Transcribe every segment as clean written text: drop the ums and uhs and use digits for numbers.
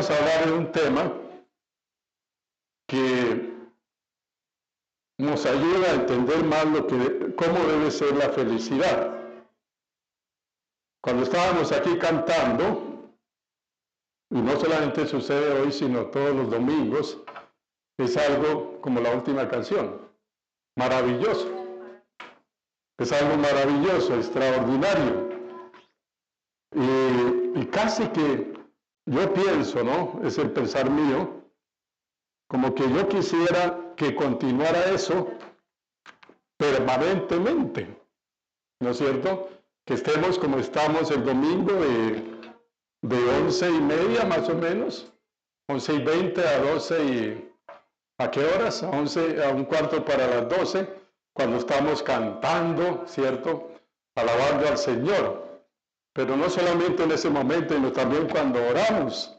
vamos a hablar de un tema que nos ayuda a entender más cómo debe ser la felicidad. Cuando estábamos aquí cantando, y no solamente sucede hoy, sino todos los domingos, es algo como la última canción, maravilloso. Es algo maravilloso, extraordinario. Y casi que yo pienso, ¿no? Es el pensar mío, como que yo quisiera que continuara eso permanentemente, ¿no es cierto? Que estemos como estamos el domingo de 11:30 más o menos, 11:20 a 12 ¿a qué horas? A 11:45 cuando estamos cantando, ¿cierto? Alabando al Señor. Pero no solamente en ese momento, sino también cuando oramos.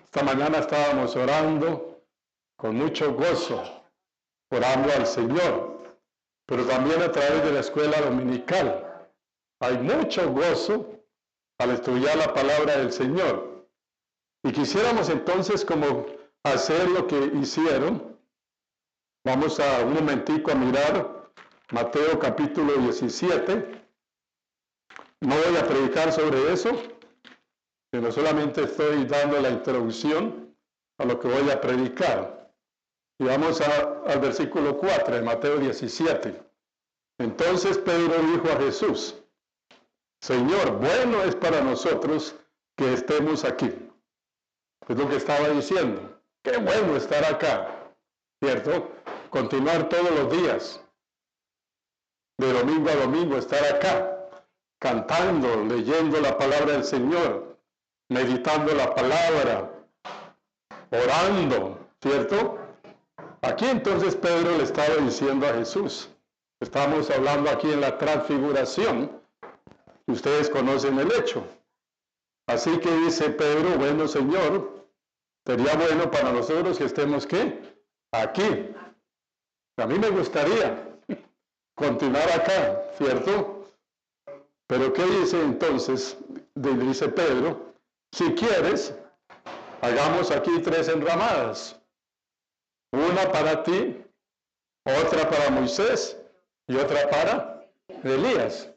Esta mañana estábamos orando con mucho gozo, orando al Señor, pero también a través de la escuela dominical. Hay mucho gozo al estudiar la palabra del Señor. Y quisiéramos entonces como hacer lo que hicieron. Vamos a un momentico a mirar Mateo capítulo 17. No voy a predicar sobre eso, sino solamente estoy dando la introducción a lo que voy a predicar. Y vamos al versículo 4 de Mateo 17. Entonces Pedro dijo a Jesús: Señor, bueno es para nosotros que estemos aquí. Es lo que estaba diciendo. Qué bueno estar acá, ¿cierto? Continuar todos los días, de domingo a domingo, estar acá, cantando, leyendo la palabra del Señor, meditando la palabra, orando, ¿cierto? Aquí entonces Pedro le estaba diciendo a Jesús, estamos hablando aquí en la transfiguración, ustedes conocen el hecho. Así que dice Pedro, bueno Señor, sería bueno para nosotros que estemos, ¿qué? Aquí. A mí me gustaría continuar acá, ¿cierto? Pero ¿qué dice entonces? Dice Pedro, si quieres, hagamos aquí 3 enramadas. Una para ti, otra para Moisés y otra para Elías.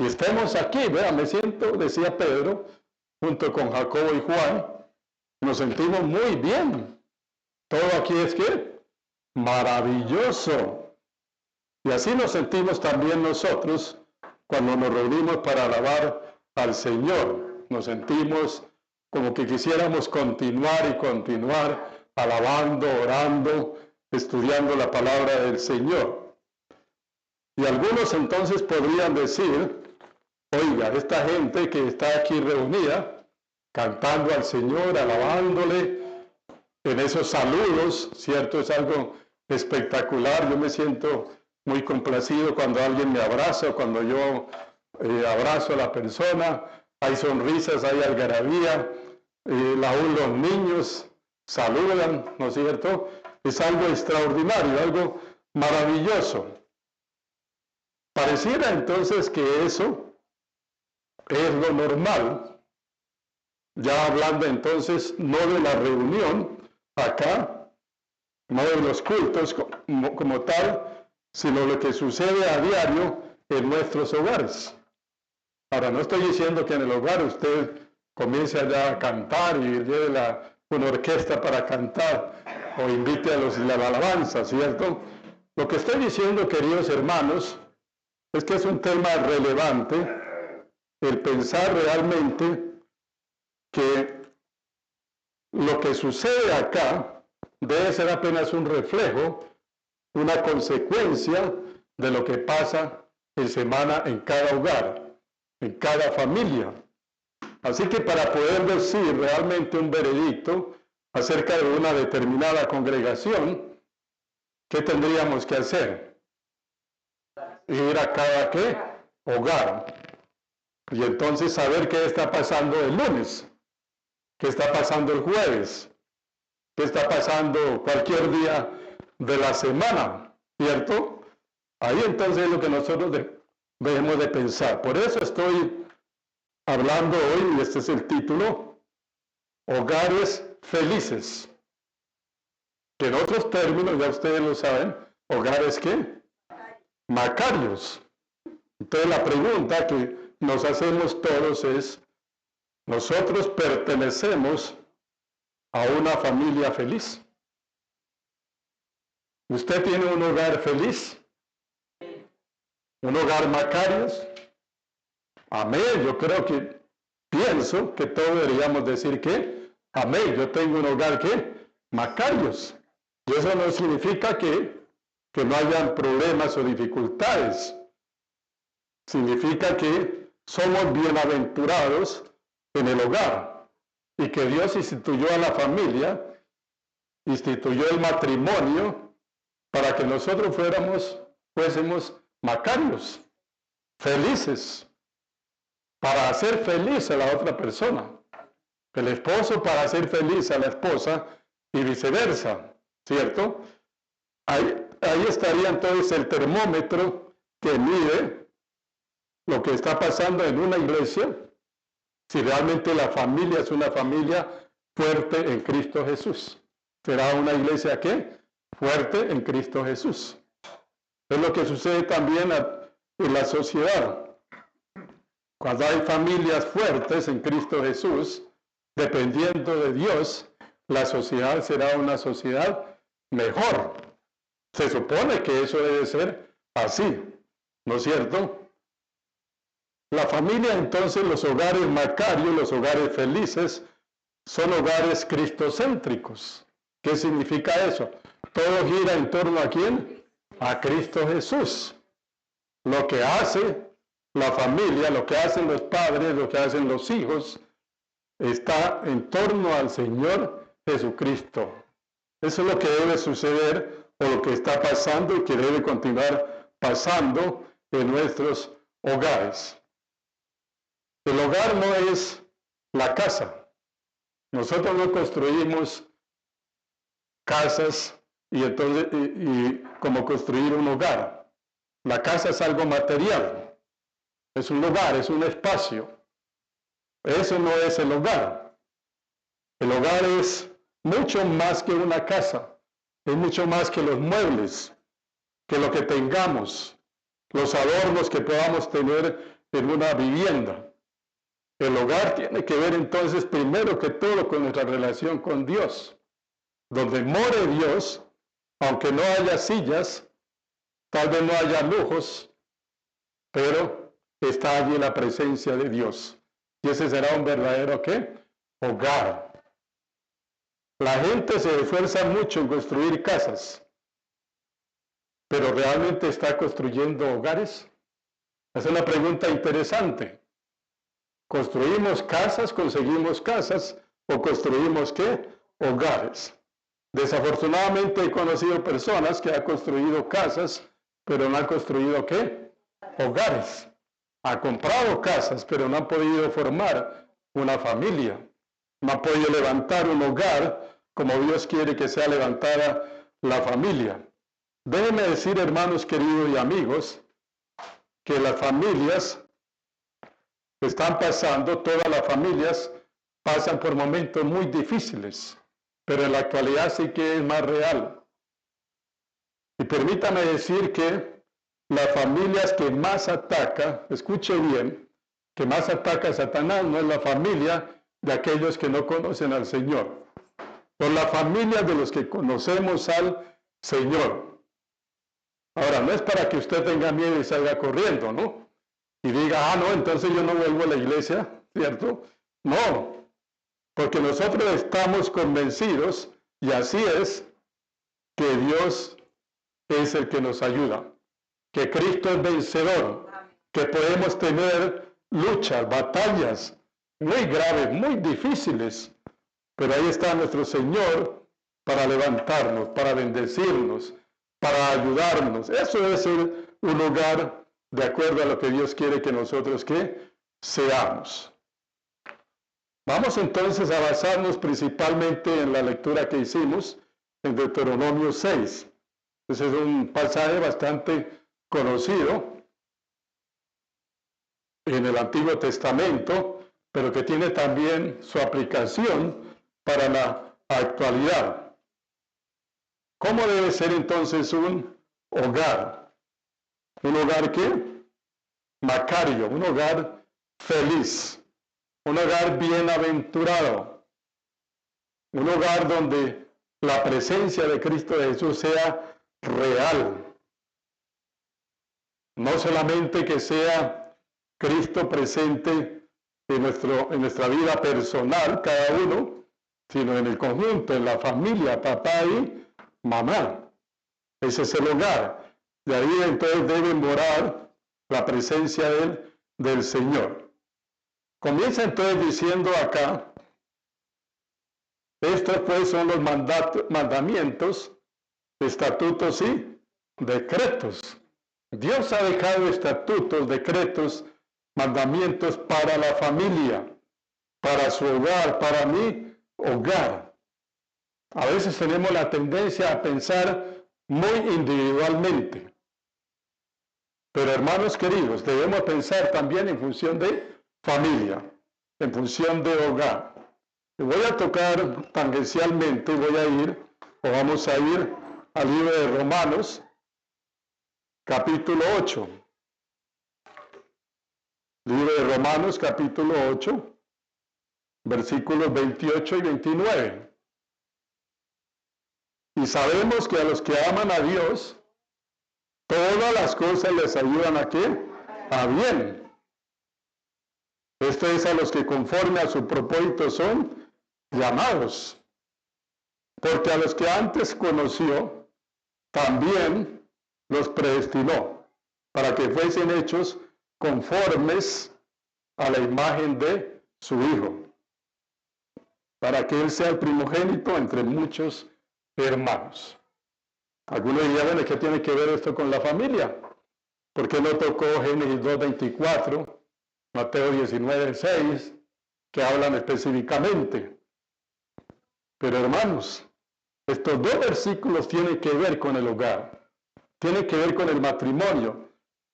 Y estemos aquí, vea, me siento, decía Pedro, junto con Jacobo y Juan, nos sentimos muy bien. Todo aquí es que maravilloso. Y así nos sentimos también nosotros cuando nos reunimos para alabar al Señor. Nos sentimos como que quisiéramos continuar y continuar alabando, orando, estudiando la palabra del Señor. Y algunos entonces podrían decir, oiga, esta gente que está aquí reunida, cantando al Señor, alabándole, en esos saludos, ¿cierto? Es algo espectacular. Yo me siento muy complacido cuando alguien me abraza, cuando yo abrazo a la persona. Hay sonrisas, hay algarabía, aún los niños saludan, ¿no es cierto? Es algo extraordinario, algo maravilloso. Pareciera entonces que eso es lo normal, ya hablando entonces no de la reunión acá, no de los cultos como tal, sino lo que sucede a diario en nuestros hogares. Ahora, no estoy diciendo que en el hogar usted comience allá a cantar y lleve una orquesta para cantar o invite a los de la alabanza, ¿cierto? Lo que estoy diciendo, queridos hermanos, es que es un tema relevante el pensar realmente que lo que sucede acá debe ser apenas un reflejo, una consecuencia de lo que pasa en semana en cada hogar, en cada familia. Así que para poder decir realmente un veredicto acerca de una determinada congregación, ¿qué tendríamos que hacer? Ir a cada ¿qué? Hogar. Y entonces saber qué está pasando el lunes, qué está pasando el jueves, qué está pasando cualquier día de la semana, ¿cierto? Ahí entonces es lo que nosotros debemos de pensar. Por eso estoy hablando hoy, y este es el título, hogares felices. Que en otros términos, ya ustedes lo saben, hogares ¿qué? Macarios. Entonces la pregunta que nos hacemos todos es, ¿nosotros pertenecemos a una familia feliz? ¿Usted tiene un hogar feliz? ¿Un hogar Macarios? Amén. Yo creo que, pienso que todos deberíamos decir que, amén, yo tengo un hogar ¿qué? Macarios. Y eso no significa que no hayan problemas o dificultades. Significa que somos bienaventurados en el hogar y que Dios instituyó a la familia, instituyó el matrimonio para que nosotros fuésemos macarios, felices, para hacer feliz a la otra persona, el esposo para hacer feliz a la esposa y viceversa, ¿cierto? Ahí estaría entonces el termómetro que mide lo que está pasando en una iglesia, si realmente la familia es una familia fuerte en Cristo Jesús. ¿Será una iglesia qué? Fuerte en Cristo Jesús. Es lo que sucede también en la sociedad. Cuando hay familias fuertes en Cristo Jesús, dependiendo de Dios, la sociedad será una sociedad mejor. Se supone que eso debe ser así, ¿no es cierto? La familia, entonces, los hogares macarios, los hogares felices, son hogares cristocéntricos. ¿Qué significa eso? Todo gira en torno ¿a quién? A Cristo Jesús. Lo que hace la familia, lo que hacen los padres, lo que hacen los hijos, está en torno al Señor Jesucristo. Eso es lo que debe suceder o lo que está pasando y que debe continuar pasando en nuestros hogares. El hogar no es la casa. Nosotros no construimos casas y como construir un hogar. La casa es algo material. Es un lugar, es un espacio. Eso no es el hogar. El hogar es mucho más que una casa. Es mucho más que los muebles, que lo que tengamos, los adornos que podamos tener en una vivienda. El hogar tiene que ver entonces primero que todo con nuestra relación con Dios. Donde more Dios, aunque no haya sillas, tal vez no haya lujos, pero está allí la presencia de Dios. Y ese será un verdadero ¿qué? Hogar. La gente se esfuerza mucho en construir casas, pero ¿realmente está construyendo hogares? Esa es una pregunta interesante. ¿Construimos casas, conseguimos casas o construimos qué? Hogares. Desafortunadamente he conocido personas que han construido casas, pero no han construido ¿qué? Hogares. Han comprado casas, pero no han podido formar una familia. No han podido levantar un hogar como Dios quiere que sea levantada la familia. Déjenme decir, hermanos queridos y amigos, que las familias están pasando, todas las familias pasan por momentos muy difíciles, pero en la actualidad sí que es más real. Y permítame decir que las familias que más ataca, escuche bien, que más ataca a Satanás no es la familia de aquellos que no conocen al Señor, son las familias de los que conocemos al Señor. Ahora, no es para que usted tenga miedo y salga corriendo, ¿no? Y diga, no, entonces yo no vuelvo a la iglesia, ¿cierto? No, porque nosotros estamos convencidos, y así es, que Dios es el que nos ayuda, que Cristo es vencedor, que podemos tener luchas, batallas muy graves, muy difíciles, pero ahí está nuestro Señor para levantarnos, para bendecirnos, para ayudarnos. Eso debe ser un hogar de acuerdo a lo que Dios quiere que nosotros ¿qué? Seamos. Vamos entonces a basarnos principalmente en la lectura que hicimos en Deuteronomio 6. Ese es un pasaje bastante conocido en el Antiguo Testamento, pero que tiene también su aplicación para la actualidad. ¿Cómo debe ser entonces un hogar? ¿Un hogar qué? Macario, un hogar feliz, un hogar bienaventurado, un hogar donde la presencia de Cristo Jesús sea real. No solamente que sea Cristo presente en nuestra vida personal, cada uno, sino en el conjunto, en la familia, papá y mamá. Ese es el hogar. De ahí entonces debe morar la presencia del Señor. Comienza entonces diciendo acá, estos pues son los mandamientos, estatutos y decretos. Dios ha dejado estatutos, decretos, mandamientos para la familia, para su hogar, para mi hogar. A veces tenemos la tendencia a pensar muy individualmente. Pero hermanos queridos, debemos pensar también en función de familia, en función de hogar. Y voy a tocar tangencialmente, vamos a ir al libro de Romanos, capítulo 8. Libro de Romanos, capítulo 8, versículos 28 y 29. Y sabemos que a los que aman a Dios, todas las cosas les ayudan ¿a qué? A bien. Esto es a los que conforme a su propósito son llamados. Porque a los que antes conoció, también los predestinó, para que fuesen hechos conformes a la imagen de su Hijo, para que Él sea el primogénito entre muchos hermanos. Algunos dirían, bueno, ¿qué tiene que ver esto con la familia? ¿Por qué no tocó Génesis 2:24, Mateo 19:6, que hablan específicamente? Pero hermanos, estos dos versículos tienen que ver con el hogar, tienen que ver con el matrimonio,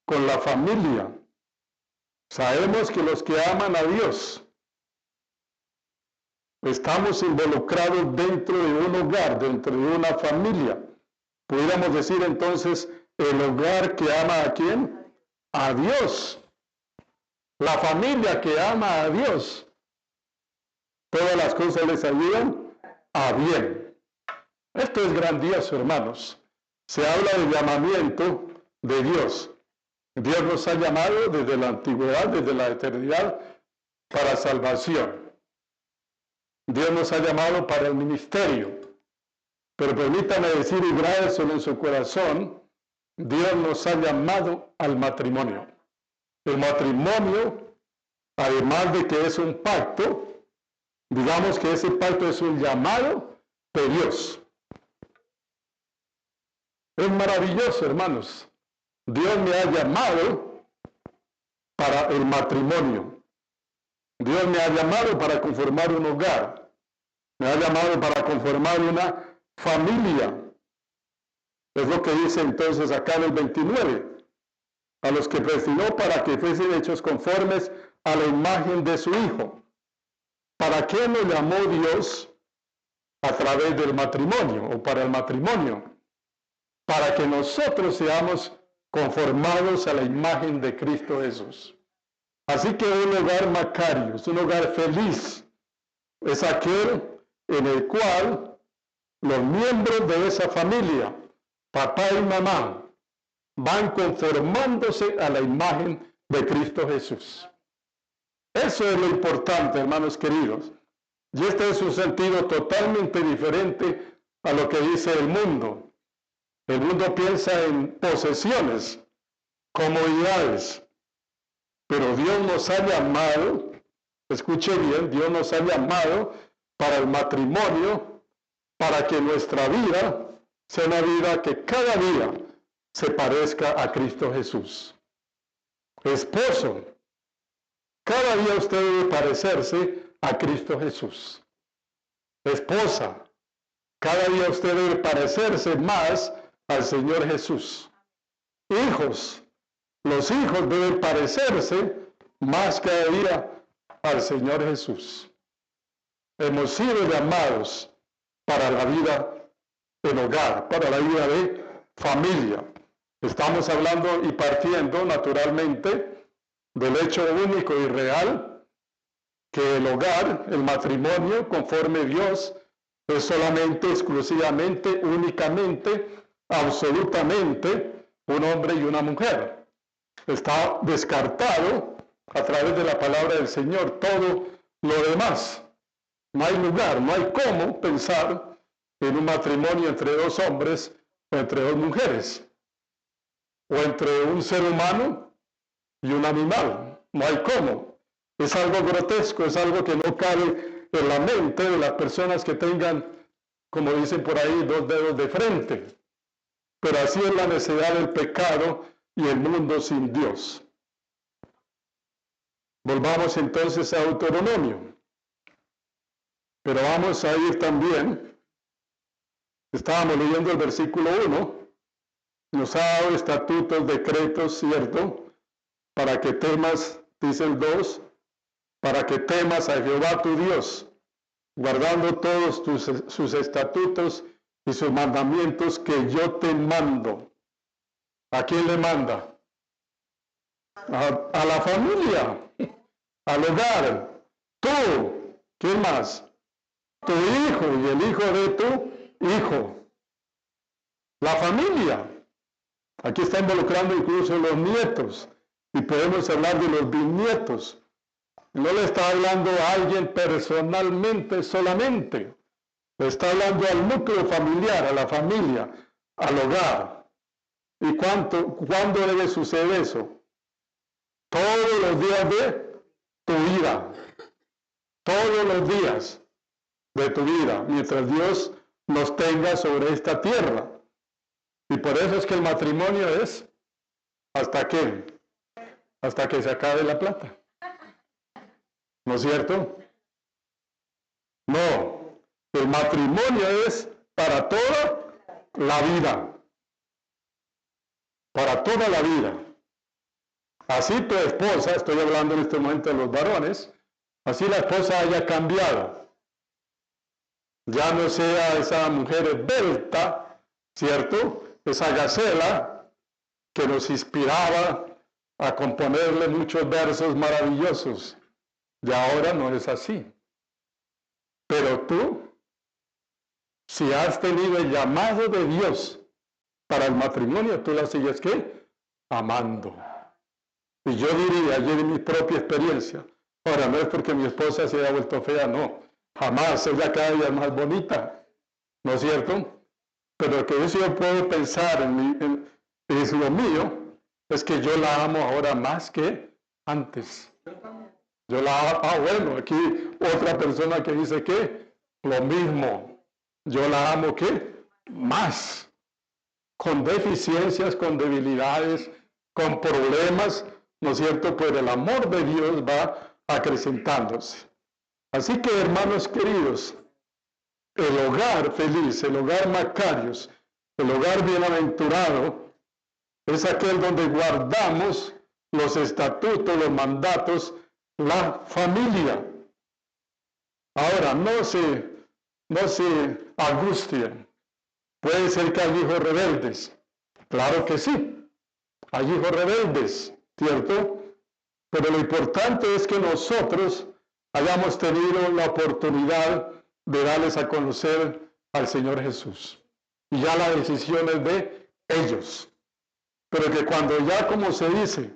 con la familia. Sabemos que los que aman a Dios, estamos involucrados dentro de un hogar, dentro de una familia. Pudiéramos decir entonces, el hogar que ama ¿a quién? A Dios. La familia que ama a Dios. Todas las cosas les ayudan a bien. Esto es grandioso, hermanos. Se habla del llamamiento de Dios. Dios nos ha llamado desde la antigüedad, desde la eternidad, para salvación. Dios nos ha llamado para el ministerio. Pero permítame decir y grábeselo en su corazón, Dios nos ha llamado al matrimonio. El matrimonio, además de que es un pacto, digamos que ese pacto es un llamado de Dios. Es maravilloso, hermanos. Dios me ha llamado para el matrimonio. Dios me ha llamado para conformar un hogar. Me ha llamado para conformar una familia. Es lo que dice entonces acá en el 29. A los que predestinó para que fuesen hechos conformes a la imagen de su Hijo. ¿Para qué nos llamó Dios a través del matrimonio o para el matrimonio? Para que nosotros seamos conformados a la imagen de Cristo Jesús. Así que un hogar macario, es un hogar feliz, es aquel en el cual los miembros de esa familia, papá y mamá, van conformándose a la imagen de Cristo Jesús. Eso es lo importante, hermanos queridos. Y este es un sentido totalmente diferente a lo que dice el mundo. El mundo piensa en posesiones, comodidades, pero Dios nos ha llamado, escuche bien, Dios nos ha llamado para el matrimonio, para que nuestra vida sea una vida que cada día se parezca a Cristo Jesús. Esposo, cada día usted debe parecerse a Cristo Jesús. Esposa, cada día usted debe parecerse más al Señor Jesús. Hijos, los hijos deben parecerse más cada día al Señor Jesús. hemos sido llamados para la vida en hogar, para la vida de familia. Estamos hablando y partiendo naturalmente del hecho único y real que el hogar, el matrimonio, conforme Dios, es solamente, exclusivamente, únicamente, absolutamente un hombre y una mujer. Está descartado a través de la palabra del Señor todo lo demás. No hay lugar, no hay cómo pensar en un matrimonio entre dos hombres o entre dos mujeres, o entre un ser humano y un animal. No hay cómo. Es algo grotesco, es algo que no cabe en la mente de las personas que tengan, como dicen por ahí, dos dedos de frente. Pero así es la necesidad del pecado y el mundo sin Dios. Volvamos entonces a Deuteronomio. Pero vamos a ir también, estábamos leyendo el versículo 1, nos ha dado estatutos, decretos, ¿cierto? Para que temas, dice el 2, para que temas a Jehová tu Dios, guardando todos sus estatutos y sus mandamientos que yo te mando. ¿A quién le manda? A la familia, al hogar. Tú, ¿quién más? Tu hijo y el hijo de tu hijo. La familia. Aquí está involucrando incluso los nietos. Y podemos hablar de los bisnietos. No le está hablando a alguien personalmente solamente. Le está hablando al núcleo familiar, a la familia, al hogar. ¿Y cuándo debe suceder eso? Todos los días de tu vida. Todos los días de tu vida, mientras Dios nos tenga sobre esta tierra. Y por eso es que el matrimonio es ¿hasta qué? Hasta que se acabe la plata. ¿No es cierto? No. El matrimonio es para toda la vida. Para toda la vida. Así tu esposa, estoy hablando en este momento de los varones, así la esposa haya cambiado. Ya no sea esa mujer esbelta, ¿cierto? Esa gacela que nos inspiraba a componerle muchos versos maravillosos. Y ahora no es así. Pero tú, si has tenido el llamado de Dios para el matrimonio, tú la sigues ¿qué? Amando. Y yo diría, yo de mi propia experiencia, ahora no es porque mi esposa se haya vuelto fea, no. Jamás, ella cada día es más bonita, ¿no es cierto? Pero que eso yo puedo pensar es lo mío, es que yo la amo ahora más que antes. Yo la amo, bueno, aquí otra persona que dice que lo mismo. Yo la amo ¿qué? Más. Con deficiencias, con debilidades, con problemas, ¿no es cierto? Pues el amor de Dios va acrecentándose. Así que, hermanos queridos, el hogar feliz, el hogar Macarios, el hogar bienaventurado, es aquel donde guardamos los estatutos, los mandatos, la familia. Ahora, no se angustien. Puede ser que hay hijos rebeldes. Claro que sí. Hay hijos rebeldes, ¿cierto? Pero lo importante es que nosotros hayamos tenido la oportunidad de darles a conocer al Señor Jesús. Y ya la decisión es de ellos. Pero que cuando ya, como se dice,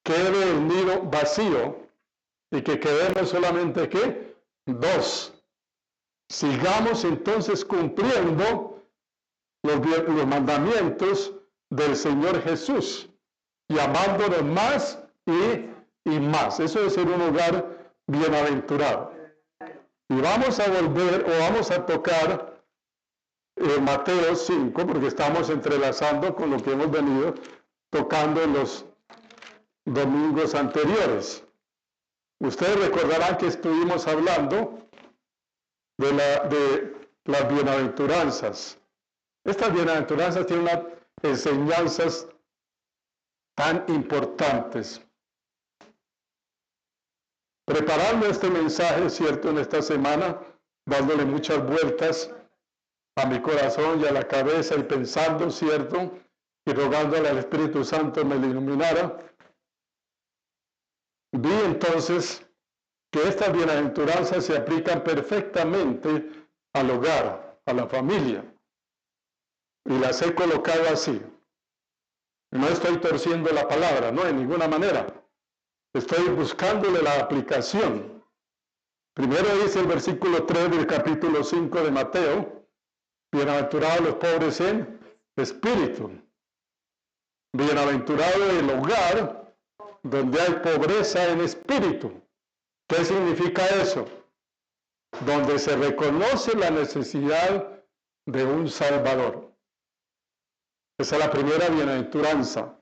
quede el nido vacío y que quedemos solamente, ¿qué? Dos. Sigamos entonces cumpliendo los mandamientos del Señor Jesús y amándonos más y más. Eso es ser un hogar bienaventurado. Y vamos a volver o vamos a tocar Mateo 5, porque estamos entrelazando con lo que hemos venido tocando en los domingos anteriores. Ustedes recordarán que estuvimos hablando de las bienaventuranzas. Estas bienaventuranzas tienen unas enseñanzas tan importantes. Preparando este mensaje, cierto, en esta semana, dándole muchas vueltas a mi corazón y a la cabeza y pensando, ¿cierto? Y rogándole al Espíritu Santo me lo iluminara. Vi entonces que estas bienaventuranzas se aplican perfectamente al hogar, a la familia. Y las he colocado así. No estoy torciendo la palabra, no, de ninguna manera. Estoy buscándole la aplicación. Primero dice el versículo 3 del capítulo 5 de Mateo, bienaventurados los pobres en espíritu. Bienaventurado el hogar donde hay pobreza en espíritu. ¿Qué significa eso? Donde se reconoce la necesidad de un Salvador. Esa es la primera bienaventuranza.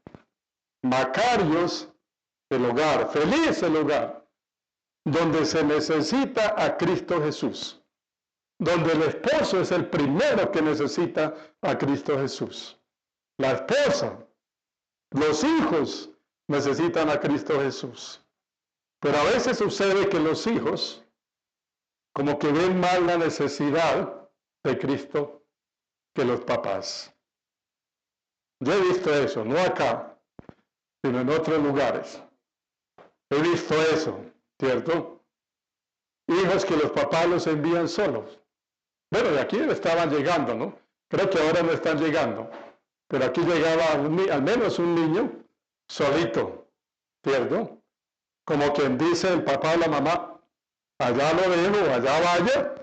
Macarios el hogar, feliz el hogar, donde se necesita a Cristo Jesús, donde el esposo es el primero que necesita a Cristo Jesús. La esposa, los hijos necesitan a Cristo Jesús. Pero a veces sucede que los hijos como que ven más la necesidad de Cristo que los papás. Yo he visto eso, no acá, sino en otros lugares. He visto eso, ¿cierto? Hijos que los papás los envían solos. Bueno, de aquí estaban llegando, ¿no? Creo que ahora no están llegando. Pero aquí llegaba al menos un niño solito, ¿cierto? Como quien dice el papá o la mamá, allá lo dejo, allá vaya,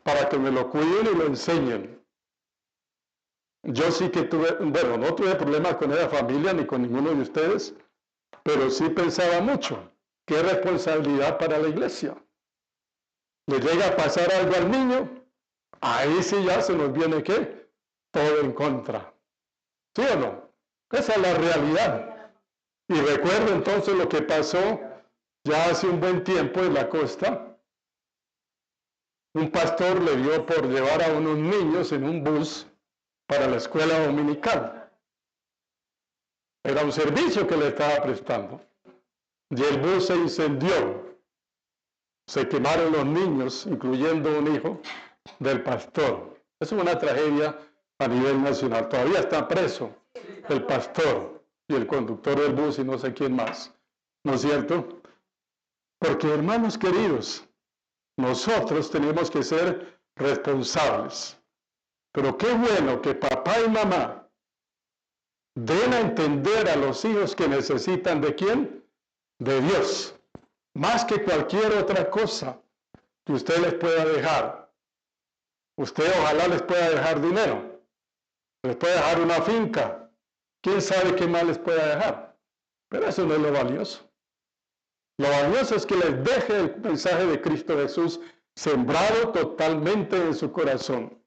para que me lo cuiden y lo enseñen. Yo sí que tuve, bueno, no tuve problemas con esa familia ni con ninguno de ustedes, pero sí pensaba mucho. ¿Qué responsabilidad para la iglesia? Le llega a pasar algo al niño, ahí sí ya se nos viene ¿qué? Todo en contra. ¿Sí o no? Esa es la realidad. Y recuerdo entonces lo que pasó ya hace un buen tiempo en la costa. Un pastor le dio por llevar a unos niños en un bus para la escuela dominical. Era un servicio que le estaba prestando. Y el bus se incendió. Se quemaron los niños, incluyendo un hijo del pastor. Es una tragedia a nivel nacional. Todavía está preso el pastor y el conductor del bus y no sé quién más. ¿No es cierto? Porque, hermanos queridos, nosotros tenemos que ser responsables. Pero qué bueno que papá y mamá den a entender a los hijos que necesitan ¿de quién? De Dios. Más que cualquier otra cosa que usted les pueda dejar. Usted ojalá les pueda dejar dinero. Les puede dejar una finca. ¿Quién sabe qué más les pueda dejar? Pero eso no es lo valioso. Lo valioso es que les deje el mensaje de Cristo Jesús sembrado totalmente en su corazón.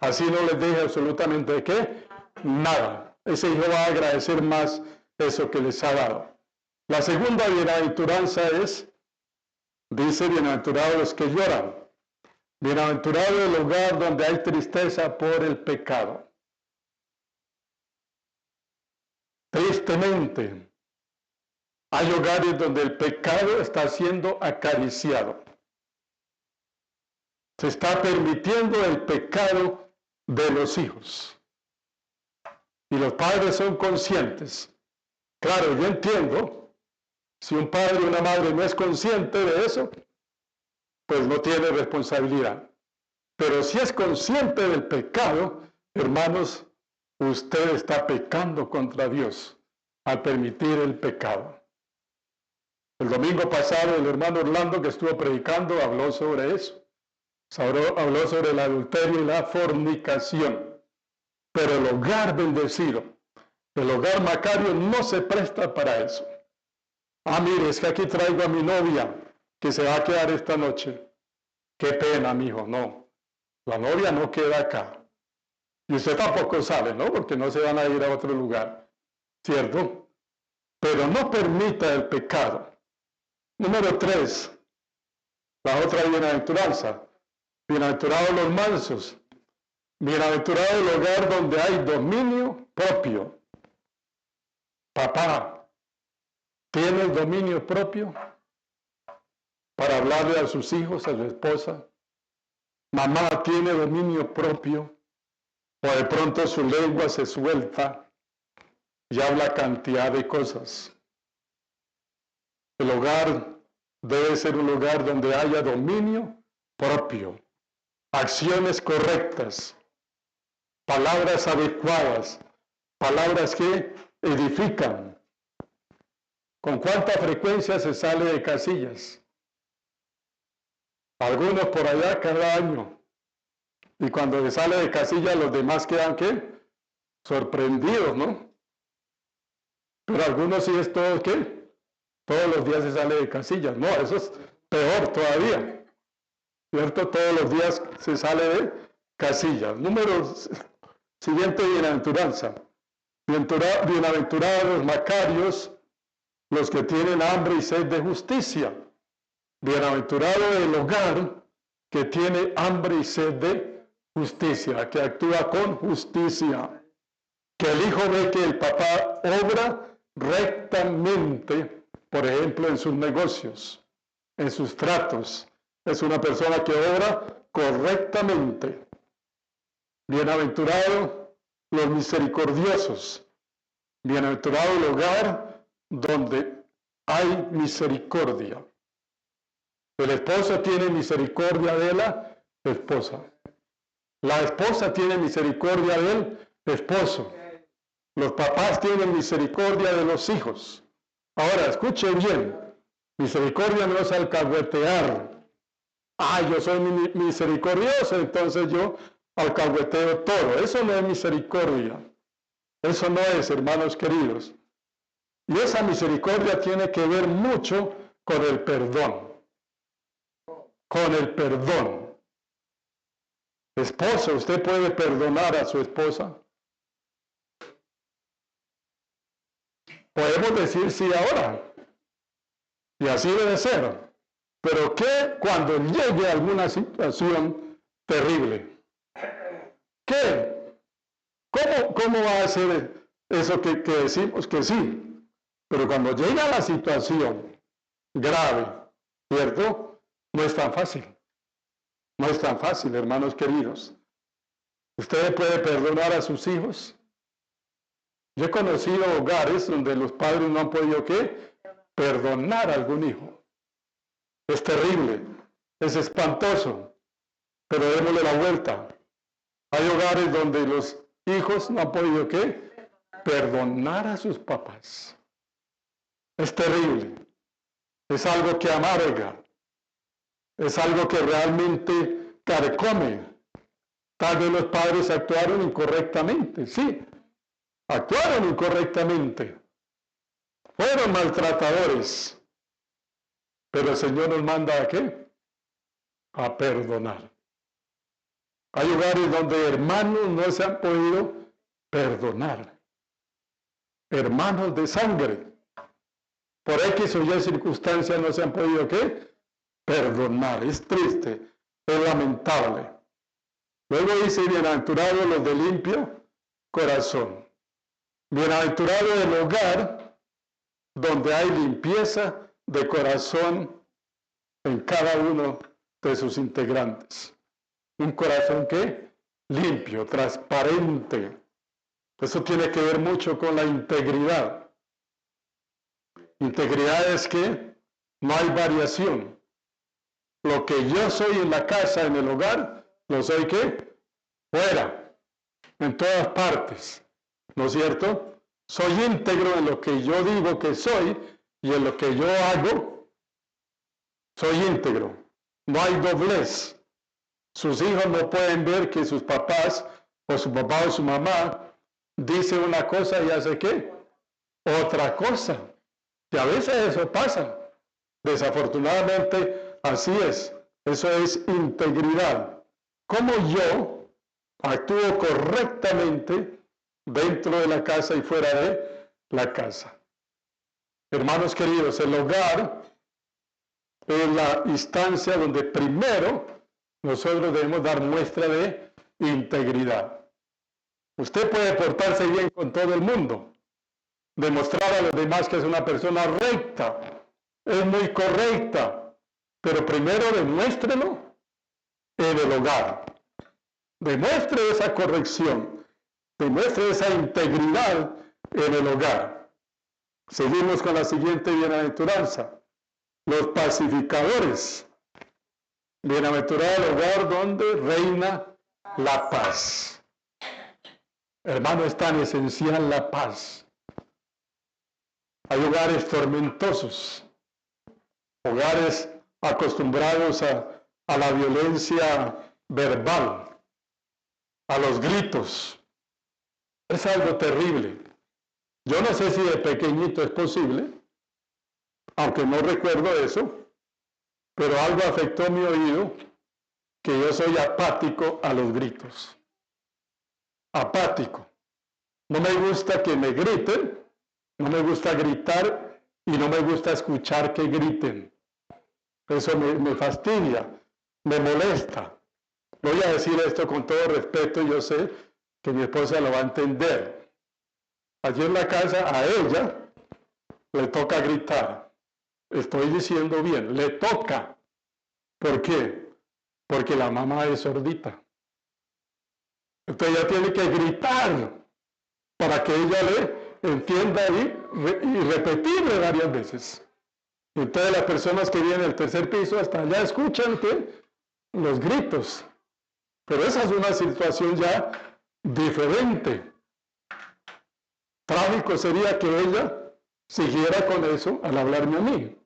Así no les deje absolutamente ¿qué? Nada. Ese hijo va a agradecer más eso que les ha dado. La segunda bienaventuranza es, dice, bienaventurados los que lloran. Bienaventurado el hogar donde hay tristeza por el pecado. Tristemente, hay hogares donde el pecado está siendo acariciado. Se está permitiendo el pecado de los hijos. Y los padres son conscientes. Claro, yo entiendo, si un padre o una madre no es consciente de eso, pues no tiene responsabilidad. Pero si es consciente del pecado, hermanos, usted está pecando contra Dios al permitir el pecado. El domingo pasado el hermano Orlando que estuvo predicando habló sobre eso. Habló sobre el adulterio y la fornicación. Pero el hogar bendecido, el hogar macario no se presta para eso. Ah, mire, es que aquí traigo a mi novia que se va a quedar esta noche. Qué pena, mijo, no. La novia no queda acá. Y usted tampoco sale, ¿no? Porque no se van a ir a otro lugar, ¿cierto? Pero no permita el pecado. Número 3, la otra bienaventuranza. Bienaventurados los mansos. Bienaventurado el hogar donde hay dominio propio. Papá, ¿tiene el dominio propio para hablarle a sus hijos, a su esposa? mamá tiene dominio propio, o de pronto su lengua se suelta y habla cantidad de cosas. El hogar debe ser un lugar donde haya dominio propio, acciones correctas, palabras adecuadas, palabras que edifican. ¿Con cuánta frecuencia se sale de casillas? Algunos por allá cada año. Y cuando se sale de casillas, los demás quedan, ¿qué? Sorprendidos, ¿no? Pero algunos sí es todo, ¿qué? Todos los días se sale de casillas. No, eso es peor todavía. ¿Cierto? Todos los días se sale de casillas. Siguiente bienaventuranza. Bienaventurados los macarios, los que tienen hambre y sed de justicia. Bienaventurado el hogar que tiene hambre y sed de justicia, que actúa con justicia, que el hijo ve que el papá obra rectamente, por ejemplo, en sus negocios, en sus tratos. Es una persona que obra correctamente. Bienaventurado los misericordiosos. Bienaventurado el hogar donde hay misericordia. El esposo tiene misericordia de la esposa. La esposa tiene misericordia del esposo. Los papás tienen misericordia de los hijos. Ahora, escuchen bien. Misericordia no es alcahuetear. Yo soy misericordioso, entonces yo alcahueteo todo. Eso no es misericordia. Eso no es, hermanos queridos. Y esa misericordia tiene que ver mucho con el perdón. Con el perdón. Esposo, ¿usted puede perdonar a su esposa? Podemos decir sí ahora. Y así debe ser. Pero ¿qué cuando llegue alguna situación terrible? ¿Qué? ¿Cómo va a ser eso que decimos que sí? Pero cuando llega la situación grave, ¿cierto? No es tan fácil. No es tan fácil, hermanos queridos. ¿Usted puede perdonar a sus hijos? Yo he conocido hogares donde los padres no han podido, ¿qué? Perdonar a algún hijo. Es terrible, es espantoso, pero démosle la vuelta. Hay hogares donde los hijos no han podido, ¿qué? Perdonar a sus papás. Es terrible. Es algo que amarga. Es algo que realmente carcome. Tal vez los padres actuaron incorrectamente, sí. Actuaron incorrectamente. Fueron maltratadores. Pero el Señor nos manda ¿a qué? A perdonar. Hay hogares donde hermanos no se han podido perdonar. Hermanos de sangre. Por X o Y circunstancias no se han podido ¿qué? Perdonar. Es triste, es lamentable. Luego dice, bienaventurados los de limpio corazón. Bienaventurado el hogar donde hay limpieza de corazón en cada uno de sus integrantes. Un corazón que limpio, transparente. Eso tiene que ver mucho con la integridad. Integridad es que no hay variación. Lo que yo soy en la casa, en el hogar, lo soy ¿qué? Fuera, en todas partes. ¿No es cierto? Soy íntegro en lo que yo digo que soy y en lo que yo hago. Soy íntegro. No hay doblez. Sus hijos no pueden ver que sus papás o su papá o su mamá dice una cosa y hace ¿qué? Otra cosa. Y a veces eso pasa. Desafortunadamente así es. Eso es integridad. ¿Cómo yo actúo correctamente dentro de la casa y fuera de la casa? Hermanos queridos, el hogar es la instancia donde primero nosotros debemos dar muestra de integridad. Usted puede portarse bien con todo el mundo, demostrar a los demás que es una persona recta, es muy correcta, pero primero demuéstrelo en el hogar. Demuestre esa corrección, demuestre esa integridad en el hogar. Seguimos con la siguiente bienaventuranza. Los pacificadores. Bienaventurado el hogar donde reina la paz. Hermano, es tan esencial la paz. Hay hogares tormentosos, hogares acostumbrados a la violencia verbal, a los gritos. Es algo terrible. Yo no sé si de pequeñito es posible, aunque no recuerdo eso, pero algo afectó mi oído, que yo soy apático a los gritos. Apático. No me gusta que me griten, no me gusta gritar y no me gusta escuchar que griten. Eso me fastidia, me molesta. Voy a decir esto con todo respeto, yo sé que mi esposa lo va a entender. Allí en la casa a ella le toca gritar. Estoy diciendo bien, le toca. ¿Por qué? Porque la mamá es sordita. Entonces ella tiene que gritar para que ella le entienda y repetirle varias veces. Entonces las personas que vienen del tercer piso hasta allá escuchan los gritos. Pero esa es una situación ya diferente. Trágico sería que ella siguiera con eso al hablarme a mí.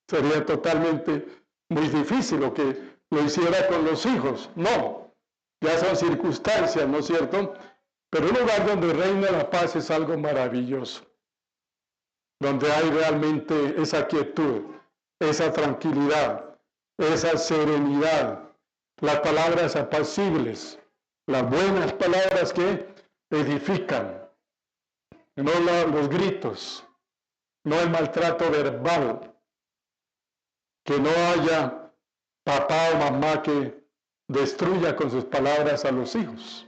Sería totalmente muy difícil lo que lo hiciera con los hijos. No, ya son circunstancias, ¿no es cierto? Pero un lugar donde reina la paz es algo maravilloso. Donde hay realmente esa quietud, esa tranquilidad, esa serenidad, las palabras apacibles, las buenas palabras que edifican, no los gritos, no el maltrato verbal, que no haya papá o mamá que destruya con sus palabras a los hijos.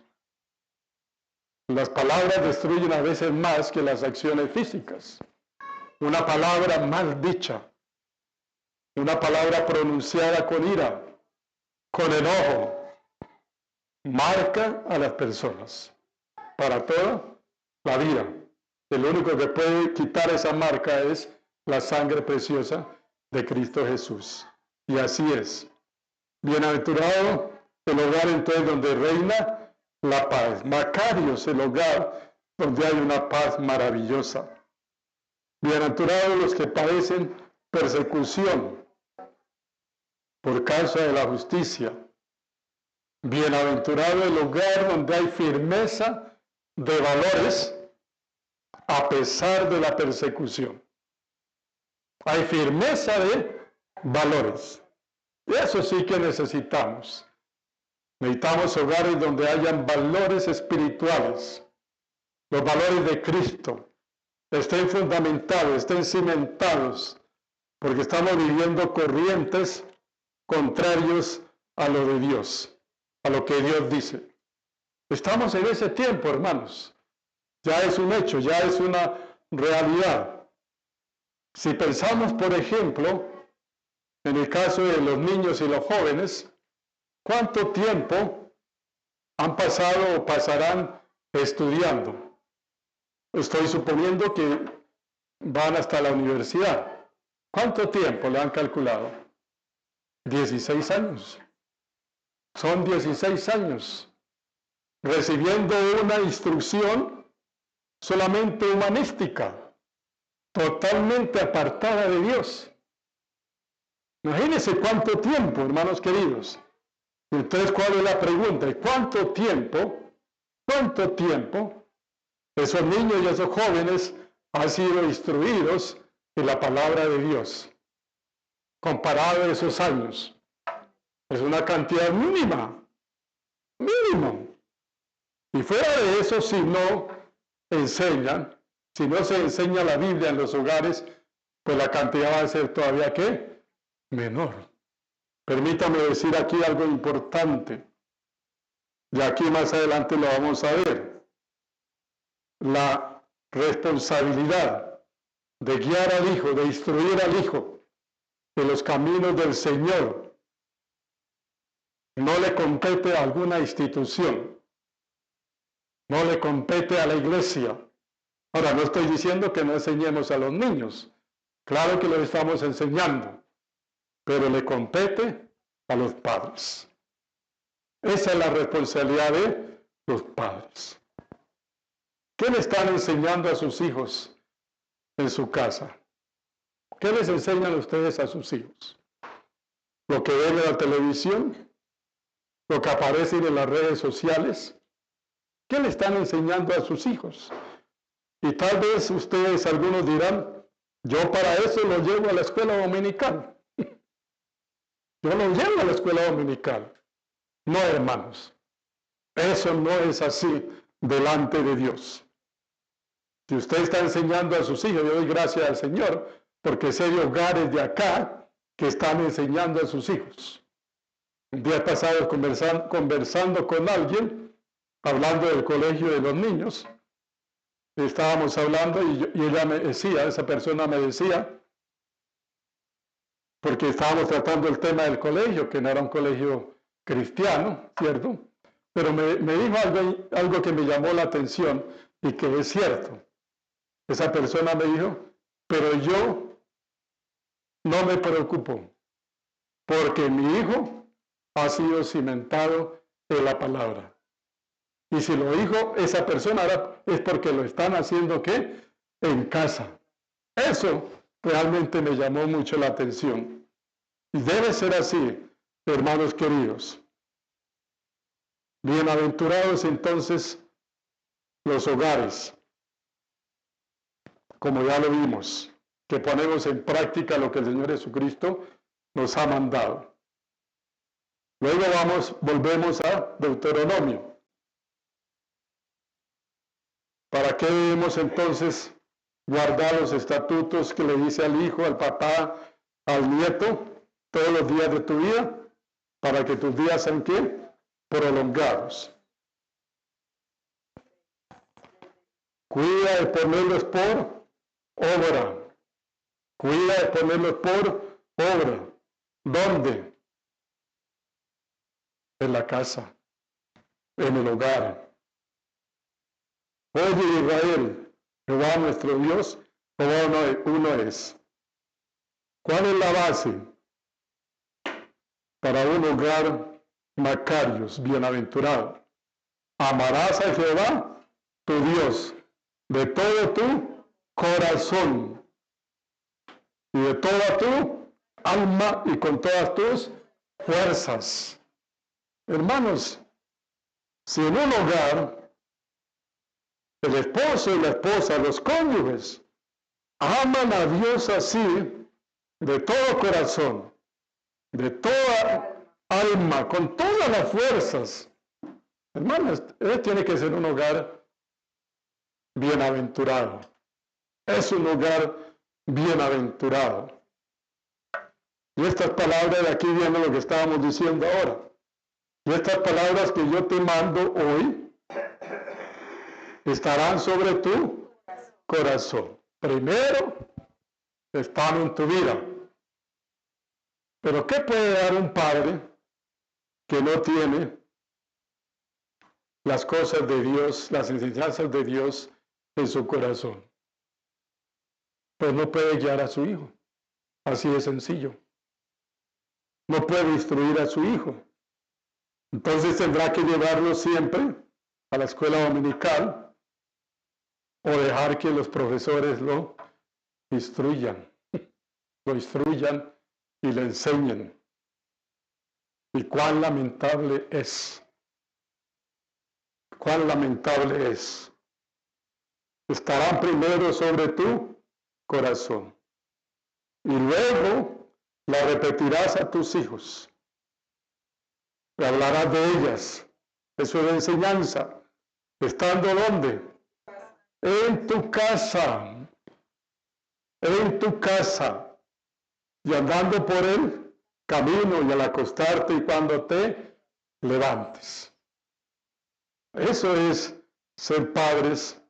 Las palabras destruyen a veces más que las acciones físicas. Una palabra mal dicha, una palabra pronunciada con ira, con enojo, marca a las personas para toda la vida. El único que puede quitar esa marca es la sangre preciosa de Cristo Jesús. Y así es. Bienaventurado el hogar entonces donde reina la paz. Macarios el hogar donde hay una paz maravillosa. Bienaventurados los que padecen persecución por causa de la justicia. Bienaventurado el hogar donde hay firmeza de valores a pesar de la persecución. Hay firmeza de valores. Y eso sí que necesitamos. Necesitamos hogares donde hayan valores espirituales. Los valores de Cristo estén fundamentados, estén cimentados, porque estamos viviendo corrientes contrarios a lo de Dios, a lo que Dios dice. Estamos en ese tiempo, hermanos. Ya es un hecho, ya es una realidad. Si pensamos, por ejemplo, en el caso de los niños y los jóvenes, ¿cuánto tiempo han pasado o pasarán estudiando? Estoy suponiendo que van hasta la universidad. ¿Cuánto tiempo le han calculado? 16 años. Son 16 años recibiendo una instrucción solamente humanística, totalmente apartada de Dios. Imagínense cuánto tiempo, hermanos queridos. Entonces, ¿cuál es la pregunta? ¿Cuánto tiempo esos niños y esos jóvenes han sido instruidos en la palabra de Dios? Comparado a esos años, es una cantidad mínima. Y fuera de eso, si no enseñan, si no se enseña la Biblia en los hogares, pues la cantidad va a ser todavía, ¿qué? Menor. Permítame decir aquí algo importante. De aquí más adelante lo vamos a ver. La responsabilidad de guiar al hijo, de instruir al hijo en los caminos del Señor, no le compete a alguna institución, no le compete a la iglesia. Ahora, no estoy diciendo que no enseñemos a los niños, claro que lo estamos enseñando, pero le compete a los padres. Esa es la responsabilidad de los padres. ¿Qué le están enseñando a sus hijos en su casa? ¿Qué les enseñan ustedes a sus hijos? ¿Lo que ven en la televisión? ¿Lo que aparece en las redes sociales? ¿Qué le están enseñando a sus hijos? Y tal vez ustedes, algunos dirán, yo para eso lo llevo a la escuela dominical. Yo lo llevo a la escuela dominical. No, hermanos, eso no es así delante de Dios. Si usted está enseñando a sus hijos, yo doy gracias al Señor, porque sé de hogares de acá que están enseñando a sus hijos. Un día pasado conversando con alguien, hablando del colegio de los niños, estábamos hablando y ella me decía, esa persona me decía, porque estábamos tratando el tema del colegio, que no era un colegio cristiano, ¿cierto? Pero me dijo algo que me llamó la atención y que es cierto. Esa persona me dijo, pero yo no me preocupo, porque mi hijo ha sido cimentado en la palabra. Y si lo dijo esa persona ahora es porque lo están haciendo, ¿qué? En casa. Eso realmente me llamó mucho la atención. Y debe ser así, hermanos queridos. Bienaventurados entonces los hogares, como ya lo vimos, que ponemos en práctica lo que el Señor Jesucristo nos ha mandado. Luego volvemos a Deuteronomio. ¿Para qué debemos entonces guardar los estatutos que le dice al hijo, al papá, al nieto, todos los días de tu vida? Para que tus días sean, ¿qué? Prolongados. Cuida de ponerlos por obra. Cuida de ponerlos por obra. ¿Dónde? En la casa, en el hogar. Oye Israel, Jehová nuestro Dios, Jehová uno es. ¿Cuál es la base para un hogar Macarios, bienaventurado? Amarás a Jehová, tu Dios, de todo tu corazón y de toda tu alma y con todas tus fuerzas. Hermanos, si en un hogar el esposo y la esposa, los cónyuges, aman a Dios así, de todo corazón, de toda alma, con todas las fuerzas, hermanos, tiene que ser un hogar bienaventurado. Es un hogar bienaventurado. Y estas palabras de aquí vienen lo que estábamos diciendo ahora. Y estas palabras que yo te mando hoy estarán sobre tu corazón. Primero, están en tu vida. Pero ¿qué puede dar un padre que no tiene las cosas de Dios, las enseñanzas de Dios en su corazón? Pues no puede guiar a su hijo. Así de sencillo. No puede instruir a su hijo. Entonces tendrá que llevarlo siempre a la escuela dominical o dejar que los profesores lo instruyan y le enseñen. Y cuán lamentable es. Cuán lamentable es. Estarán primero sobre tu corazón. Y luego la repetirás a tus hijos. Le hablarás de ellas. Eso es la enseñanza. ¿Estando dónde? En tu casa. En tu casa. Y andando por el camino y al acostarte y cuando te levantes. Eso es ser padres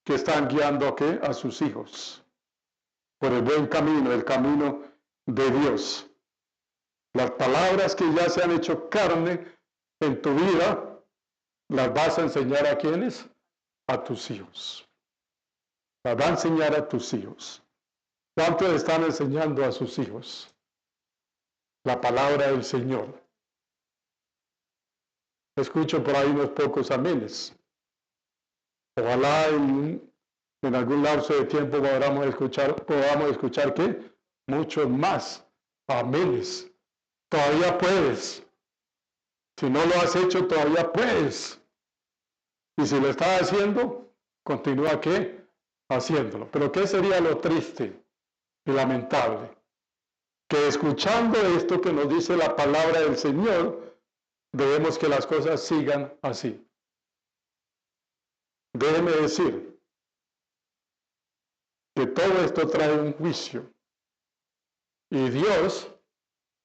que están guiando a sus hijos por el buen camino, el camino de Dios. Las palabras que ya se han hecho carne en tu vida, las vas a enseñar ¿a quiénes? A tus hijos. Las va a enseñar a tus hijos. ¿Cuántos están enseñando a sus hijos la palabra del Señor? Escucho por ahí unos pocos amenes. Ojalá en algún lapso de tiempo podamos escuchar ¿qué? Muchos más amenes. Todavía puedes. Si no lo has hecho, todavía puedes. Y si lo estás haciendo, continúa ¿qué? Haciéndolo. Pero ¿qué sería lo triste y lamentable? Que escuchando esto que nos dice la palabra del Señor, debemos que las cosas sigan así. Déjeme decir que todo esto trae un juicio. Y Dios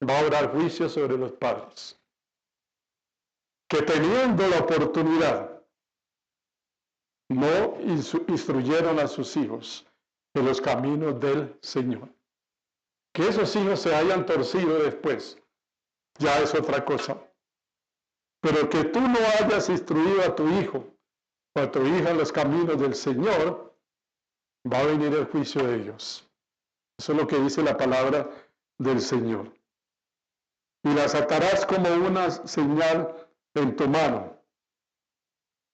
va a orar juicio sobre los padres. Que teniendo la oportunidad, no instruyeron a sus hijos en los caminos del Señor. Que esos hijos se hayan torcido después, ya es otra cosa. Pero que tú no hayas instruido a tu hijo o a tu hija en los caminos del Señor, va a venir el juicio de ellos. Eso es lo que dice la palabra del Señor. Y las atarás como una señal en tu mano,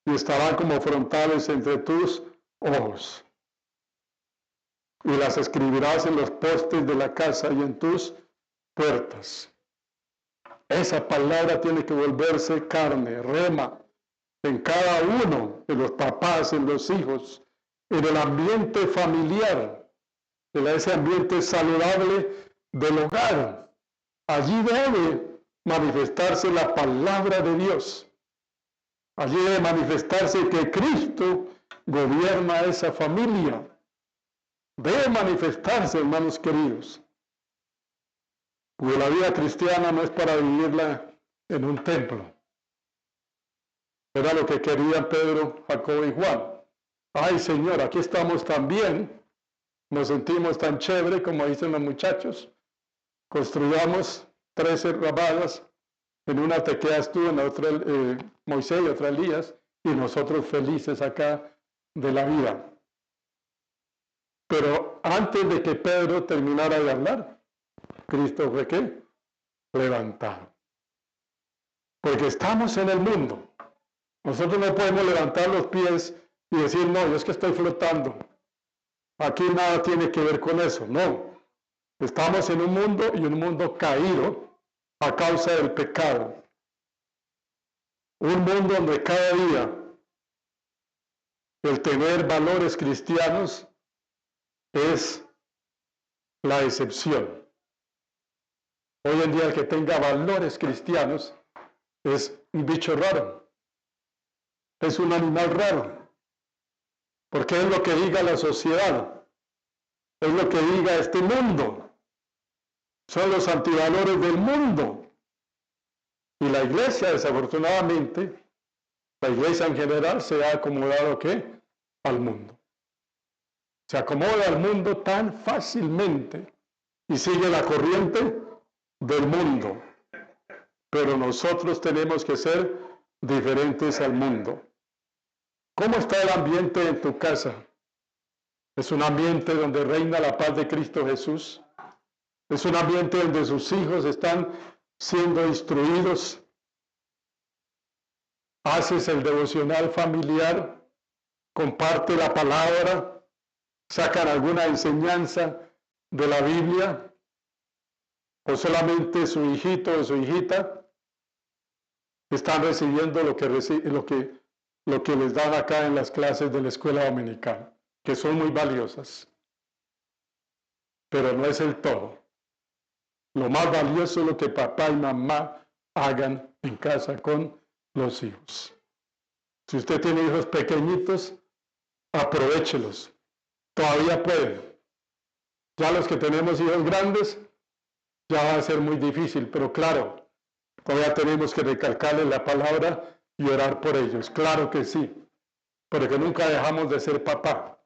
y estarán como frontales entre tus ojos. Y las escribirás en los postes de la casa y en tus puertas. Esa palabra tiene que volverse carne, rema, en cada uno de los papás, en los hijos, en el ambiente familiar, en ese ambiente saludable del hogar. Allí debe manifestarse la palabra de Dios. Allí debe manifestarse que Cristo gobierna esa familia. Debe manifestarse, hermanos queridos. Porque la vida cristiana no es para vivirla en un templo. Era lo que querían Pedro, Jacobo y Juan. Ay, Señor, aquí estamos tan bien, nos sentimos tan chévere, como dicen los muchachos. Construyamos 13 rabadas, en una te quedas tú, en la otra Moisés y otra Elías, y nosotros felices acá de la vida. Pero antes de que Pedro terminara de hablar, Cristo fue ¿qué? Levantado. Porque estamos en el mundo. Nosotros no podemos levantar los pies y decir, no, yo es que estoy flotando. Aquí nada tiene que ver con eso. No. Estamos en un mundo y un mundo caído a causa del pecado. Un mundo donde cada día el tener valores cristianos es la excepción. Hoy en día el que tenga valores cristianos es un bicho raro, es un animal raro, porque es lo que diga la sociedad, es lo que diga este mundo, son los antivalores del mundo. Y la iglesia, desafortunadamente, la iglesia en general se ha acomodado ¿qué? Al mundo. Se acomoda al mundo tan fácilmente y sigue la corriente del mundo. Pero nosotros tenemos que ser diferentes al mundo. ¿Cómo está el ambiente en tu casa? ¿Es un ambiente donde reina la paz de Cristo Jesús? ¿Es un ambiente donde sus hijos están siendo instruidos? ¿Haces el devocional familiar? ¿Comparte la palabra? ¿Sacan alguna enseñanza de la Biblia? ¿O solamente su hijito o su hijita están recibiendo lo que les dan acá en las clases de la escuela dominical, que son muy valiosas? Pero no es el todo. Lo más valioso es lo que papá y mamá hagan en casa con los hijos. Si usted tiene hijos pequeñitos, aprovéchelos. Todavía puede. Ya los que tenemos hijos grandes, ya va a ser muy difícil, pero claro, todavía tenemos que recalcarles la palabra y orar por ellos. Claro que sí, porque nunca dejamos de ser papá.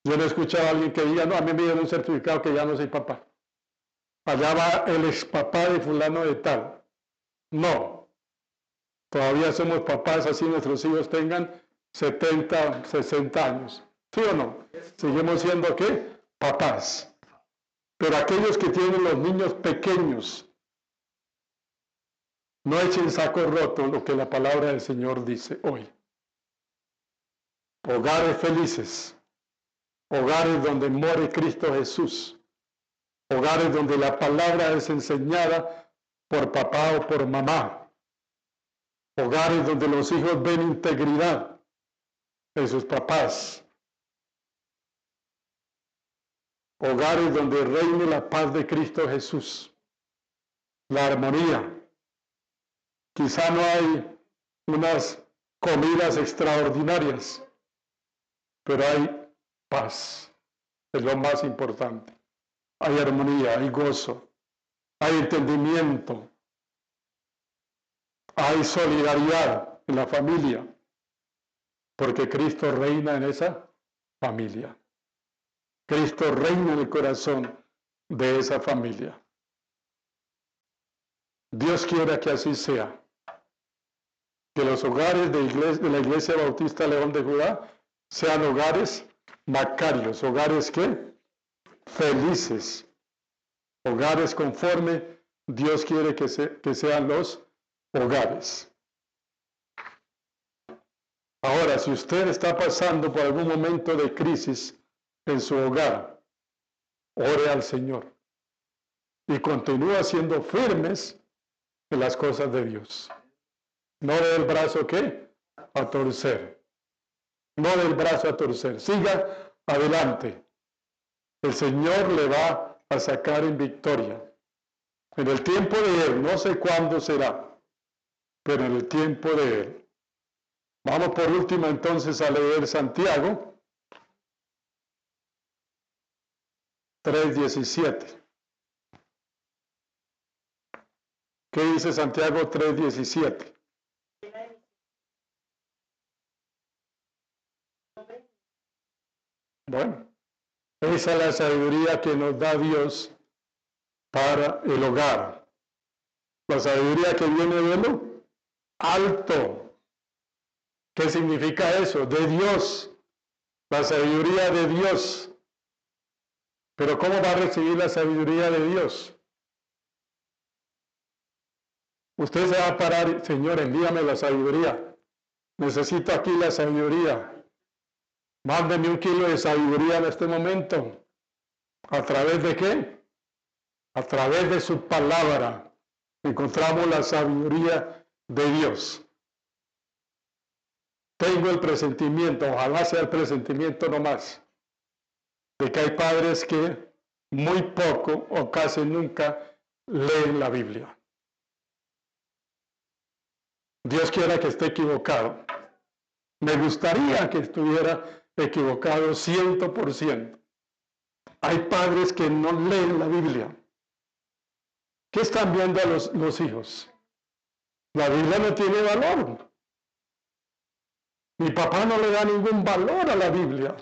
Yo no he escuchado a alguien que diga, no, a mí me dieron un certificado que ya no soy papá. allá va el ex papá de fulano de tal. No, todavía somos papás, así nuestros hijos tengan 70, 60 años. ¿Sí o no? Seguimos siendo, ¿qué? Papás. Pero aquellos que tienen los niños pequeños, no echen saco roto lo que la palabra del Señor dice hoy. Hogares felices, hogares donde more Cristo Jesús, hogares donde la palabra es enseñada por papá o por mamá, hogares donde los hijos ven integridad en sus papás, hogares donde reine la paz de Cristo Jesús, la armonía. Quizá no hay unas comidas extraordinarias, pero hay paz, es lo más importante. Hay armonía, hay gozo, hay entendimiento, hay solidaridad en la familia, porque Cristo reina en esa familia. Cristo reina en el corazón de esa familia. Dios quiera que así sea. Que los hogares de la Iglesia Bautista León de Judá sean hogares macarios, hogares ¿qué? Felices, hogares conforme Dios quiere que sean los hogares. Ahora, si usted está pasando por algún momento de crisis en su hogar, ore al Señor y continúa siendo firmes en las cosas de Dios. No dé el brazo, ¿qué? A torcer. No dé el brazo a torcer. Siga adelante. El Señor le va a sacar en victoria. En el tiempo de Él, no sé cuándo será, pero en el tiempo de Él. Vamos por último entonces a leer Santiago 3:17. ¿Qué dice Santiago 3:17? Bueno, esa es la sabiduría que nos da Dios para el hogar. La sabiduría que viene de lo alto. ¿Qué significa eso? De Dios. La sabiduría de Dios. Pero ¿cómo va a recibir la sabiduría de Dios? Usted se va a parar, Señor, envíame la sabiduría. Necesito aquí la sabiduría. Mándeme 1 kilo de sabiduría en este momento. ¿A través de qué? A través de su palabra encontramos la sabiduría de Dios. Tengo el presentimiento, ojalá sea el presentimiento nomás, de que hay padres que muy poco o casi nunca leen la Biblia. Dios quiera que esté equivocado. Me gustaría que estuviera equivocado 100%. Hay padres que no leen la Biblia. ¿Qué están viendo a los hijos? La Biblia no tiene valor. Mi papá no le da ningún valor a la Biblia.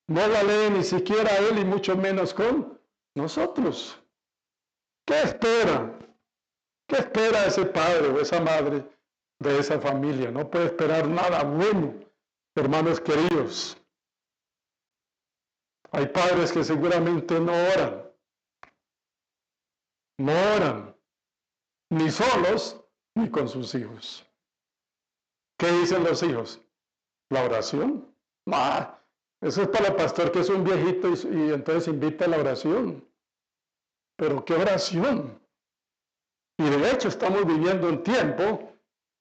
No la lee ni siquiera él y mucho menos con nosotros. ¿Qué espera? ¿Qué espera ese padre o esa madre de esa familia? No puede esperar nada bueno, hermanos queridos. Hay padres que seguramente no oran. No oran, ni solos, ni con sus hijos. ¿Qué dicen los hijos? ¿La oración? Eso es para el pastor que es un viejito y entonces invita a la oración. Pero ¿qué oración? Y de hecho estamos viviendo un tiempo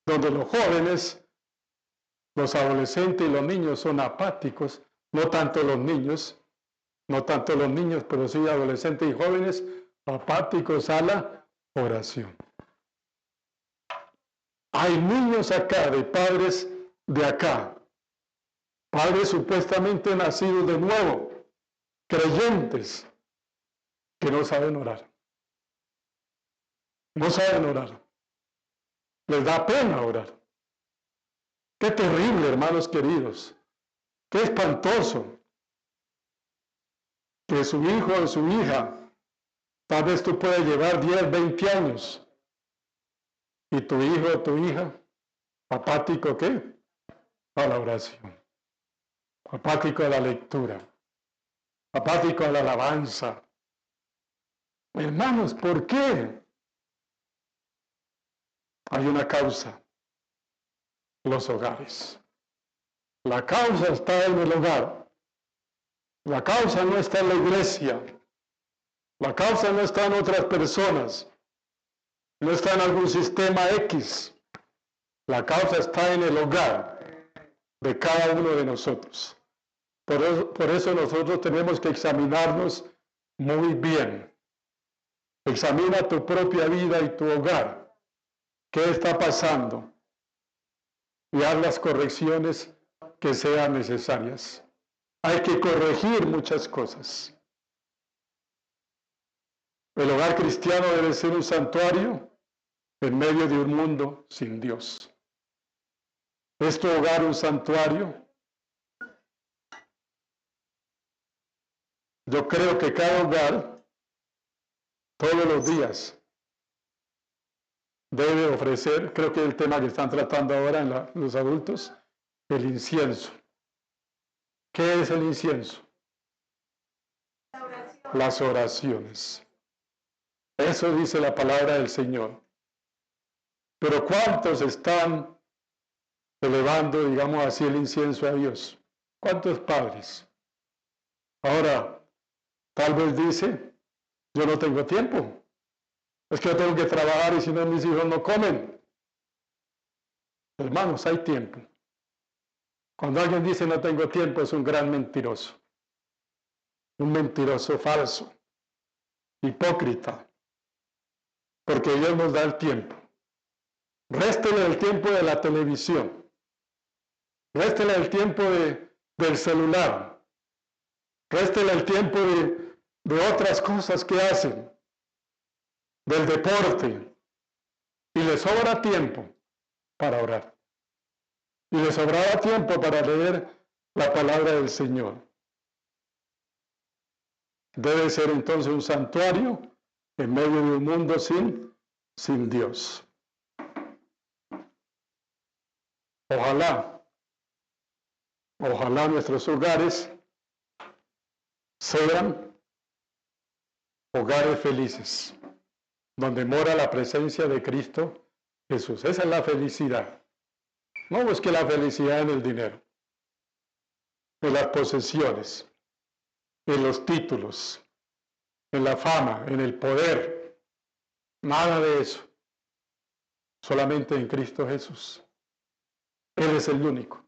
donde los jóvenes, los adolescentes y los niños son apáticos, no tanto los niños, pero sí adolescentes y jóvenes apáticos a la oración. Hay niños acá, de padres de acá, padres supuestamente nacidos de nuevo, creyentes, que no saben orar. No saben orar. Les da pena orar. Qué terrible, hermanos queridos. Qué espantoso que su hijo o su hija Tal vez tú puedes llevar 10, 20 años y tu hijo o tu hija, apático, ¿qué? A la oración, apático a la lectura, apático a la alabanza. Hermanos, ¿por qué? Hay una causa, los hogares. La causa está en el hogar. La causa no está en la iglesia. La causa no está en otras personas. No está en algún sistema X. La causa está en el hogar de cada uno de nosotros. Por eso nosotros tenemos que examinarnos muy bien. Examina tu propia vida y tu hogar. ¿Qué está pasando? Y haz las correcciones que sean necesarias. Hay que corregir muchas cosas. El hogar cristiano debe ser un santuario en medio de un mundo sin Dios. ¿Es tu hogar un santuario? Yo creo que cada hogar, todos los días, debe ofrecer, creo que es el tema que están tratando ahora en los adultos, el incienso. ¿Qué es el incienso? Las oraciones. Eso dice la palabra del Señor. Pero ¿cuántos están elevando, digamos así, el incienso a Dios? ¿Cuántos padres? Ahora, tal vez dice, yo no tengo tiempo. Es que yo tengo que trabajar y si no mis hijos no comen. Hermanos, hay tiempo. Cuando alguien dice no tengo tiempo es un gran mentiroso. Un mentiroso falso. Hipócrita. Porque Dios nos da el tiempo. Réstele el tiempo de la televisión. Réstele el tiempo del celular. Réstele el tiempo de otras cosas que hacen. Del deporte. Y le sobra tiempo para orar. Y le sobraba tiempo para leer la palabra del Señor. Debe ser entonces un santuario en medio de un mundo sin Dios. Ojalá nuestros hogares sean hogares felices, donde mora la presencia de Cristo Jesús. Esa es la felicidad. No busque la felicidad en el dinero, en las posesiones, en los títulos, en la fama, en el poder. Nada de eso. Solamente en Cristo Jesús. Él es el único.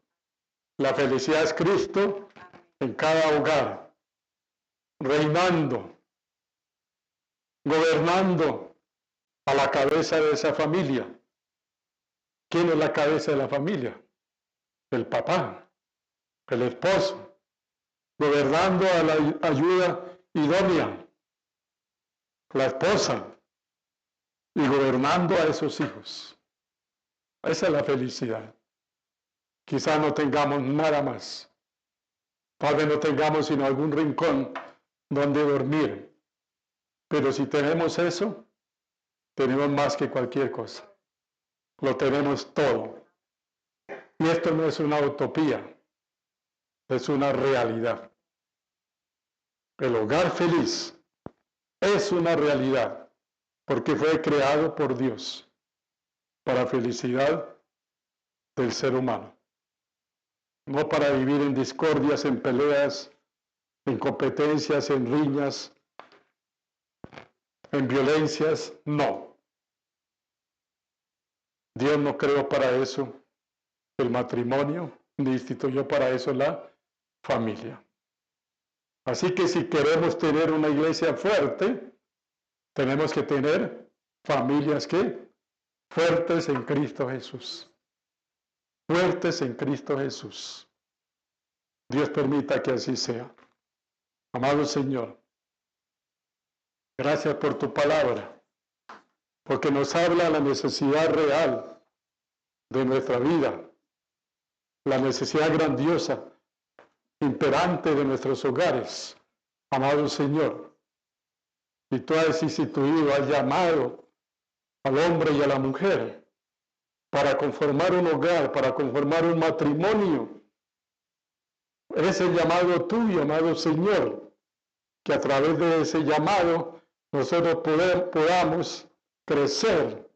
La felicidad es Cristo en cada hogar, reinando, gobernando a la cabeza de esa familia. ¿Quién es la cabeza de la familia? El papá, el esposo, gobernando a la ayuda idónea, la esposa, y gobernando a esos hijos. Esa es la felicidad. Quizás no tengamos nada más. Tal vez no tengamos sino algún rincón donde dormir. Pero si tenemos eso, tenemos más que cualquier cosa. Lo tenemos todo. Y esto no es una utopía, es una realidad. El hogar feliz es una realidad porque fue creado por Dios para felicidad del ser humano. No para vivir en discordias, en peleas, en competencias, en riñas, en violencias, no. Dios no creó para eso el matrimonio, ni instituyó para eso la familia. Así que si queremos tener una iglesia fuerte, tenemos que tener familias que fuertes en Cristo Jesús. Fuertes en Cristo Jesús. Dios permita que así sea. Amado Señor, gracias por tu palabra, porque nos habla la necesidad real de nuestra vida, la necesidad grandiosa, imperante de nuestros hogares. Amado Señor, Y tú has instituido, has llamado al hombre y a la mujer para conformar un hogar, para conformar un matrimonio. Es el llamado tuyo, amado Señor, que a través de ese llamado nosotros podamos crecer,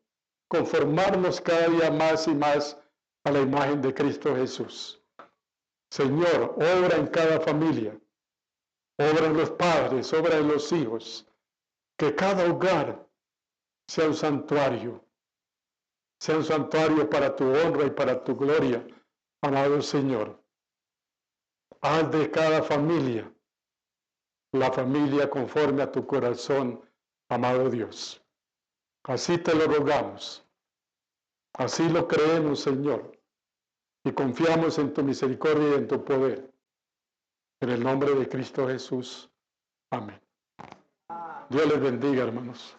conformarnos cada día más y más a la imagen de Cristo Jesús. Señor, obra en cada familia, obra en los padres, obra en los hijos, que cada hogar sea un santuario para tu honra y para tu gloria, amado Señor. Haz de cada familia la familia conforme a tu corazón, amado Dios. Así te lo rogamos, así lo creemos, Señor, y confiamos en tu misericordia y en tu poder. En el nombre de Cristo Jesús. Amén. Dios les bendiga, hermanos.